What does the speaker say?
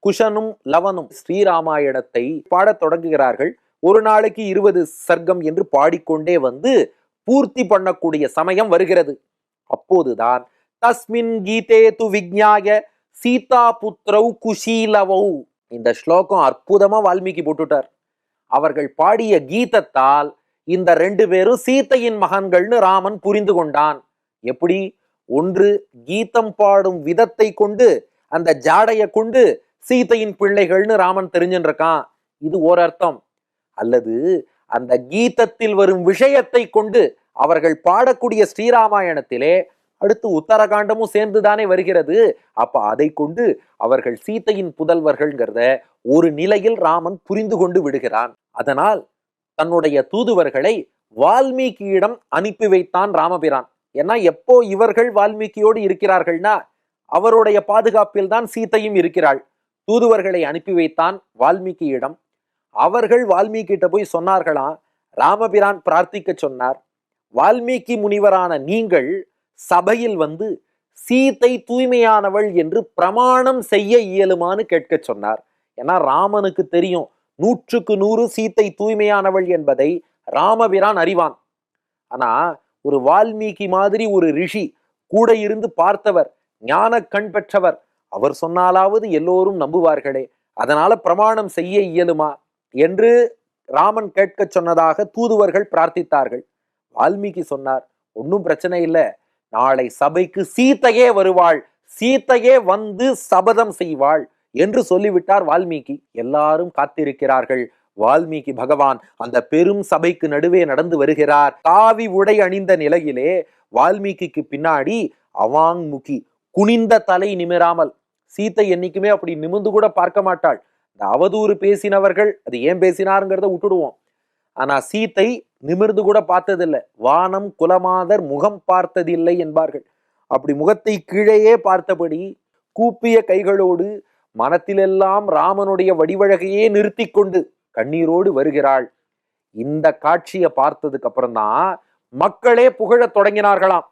குஷனும் லவனும் ஸ்ரீராமாயணத்தை பாடத் தொடங்குகிறார்கள். ஒரு நாளைக்கு 20 சர்க்கம் என்று பாடிக்கொண்டே வந்து பூர்த்தி பண்ணக்கூடிய சமயம் வருகிறது. அப்போதுதான் தஸ்மின் கீதே து விஜ்ஞாய சீதா புத்ரௌ குஷீலவௌ, இந்த ஸ்லோகம் அற்புதமா வால்மீகி போட்டுட்டார். அவர்கள் பாடிய கீதத்தால் இந்த 2 பேரும் சீதையின் மகன்கள்னு ராமன் புரிந்து கொண்டான். எப்படி? ஒன்று, கீதம் பாடும் விதத்தை கொண்டு, அந்த ஜாடைய கொண்டு சீதையின் பிள்ளைகள்னு ராமன் தெரிஞ்சுன்னு இருக்கான், இது ஓர் அர்த்தம். அல்லது அந்த கீதத்தில் வரும் விஷயத்தை கொண்டு அவர்கள் பாடக்கூடிய ஸ்ரீராமாயணத்திலே அடுத்து உத்தரகாண்டமும் சேர்ந்துதானே வருகிறது. அப்ப அதை கொண்டு அவர்கள் சீதையின் புதல்வர்கள்ங்கிறத ஒரு நிலையில் ராமன் புரிந்து கொண்டு விடுகிறான். அதனால் தன்னுடைய தூதுவர்களை வால்மீகியிடம் அனுப்பி வைத்தான் ராமபிரான். ஏன்னா எப்போ இவர்கள் வால்மீகியோடு இருக்கிறார்கள்னா அவருடைய பாதுகாப்பில் தான் சீதையும் இருக்கிறாள். தூதுவர்களை அனுப்பி வைத்தான் வால்மீகியிடம். அவர்கள் வால்மீகிட்ட போய் சொன்னார்களாம், ராமபிரான் பிரார்த்திக்க சொன்னார், வால்மீகி முனிவரான நீங்கள் சபையில் வந்து சீதை தூய்மையானவள் என்று பிரமாணம் செய்ய இயலுமான்னு கேட்க சொன்னார். ஏன்னா ராமனுக்கு தெரியும் 100க்கு 100 சீதை தூய்மையானவள் என்பதை ராமபிரான் அறிவான். ஆனா ஒரு வால்மீகி மாதிரி ஒரு ரிஷி கூட இருந்து பார்த்தவர், ஞான கண் பெற்றவர், அவர் சொன்னாலாவது எல்லோரும் நம்புவார்களே, அதனால பிரமாணம் செய்ய இயலுமா என்று ராமன் கேட்க சொன்னதாக தூதுவர்கள் பிரார்த்தித்தார்கள். வால்மீகி சொன்னார், ஒன்னும் பிரச்சனை இல்லை, நாளை சபைக்கு சீதையே வருவாள், சீதையே வந்து சபதம் செய்வாள் என்று சொல்லிவிட்டார் வால்மீகி. எல்லாரும் காத்திருக்கிறார்கள். வால்மீகி பகவான் அந்த பெரும் சபைக்கு நடுவே நடந்து வருகிறார். காவி உடை அணிந்த நிலையிலே வால்மீகிக்கு பின்னாடி அவாங்முகி, குனிந்த தலை நிமிராமல், சீத்தை என்னைக்குமே அப்படி நிமிர்ந்து கூட பார்க்க மாட்டாள். இந்த அவதூறு பேசினவர்கள் அது ஏன் பேசினாருங்கிறத விட்டுடுவோம். ஆனா சீத்தை நிமிர்ந்து கூட பார்த்ததில்லை. வானம் குலமாதர் முகம் பார்த்ததில்லை என்பார்கள். அப்படி முகத்தை கீழேயே பார்த்தபடி கூப்பிய கைகளோடு மனத்திலெல்லாம் ராமனுடைய வடிவழகையே நிறுத்தி கொண்டு கண்ணீரோடு வருகிறாள். இந்த காட்சியை பார்த்ததுக்கு அப்புறம் தான் மக்களே புகழத் தொடங்கினார்களாம்.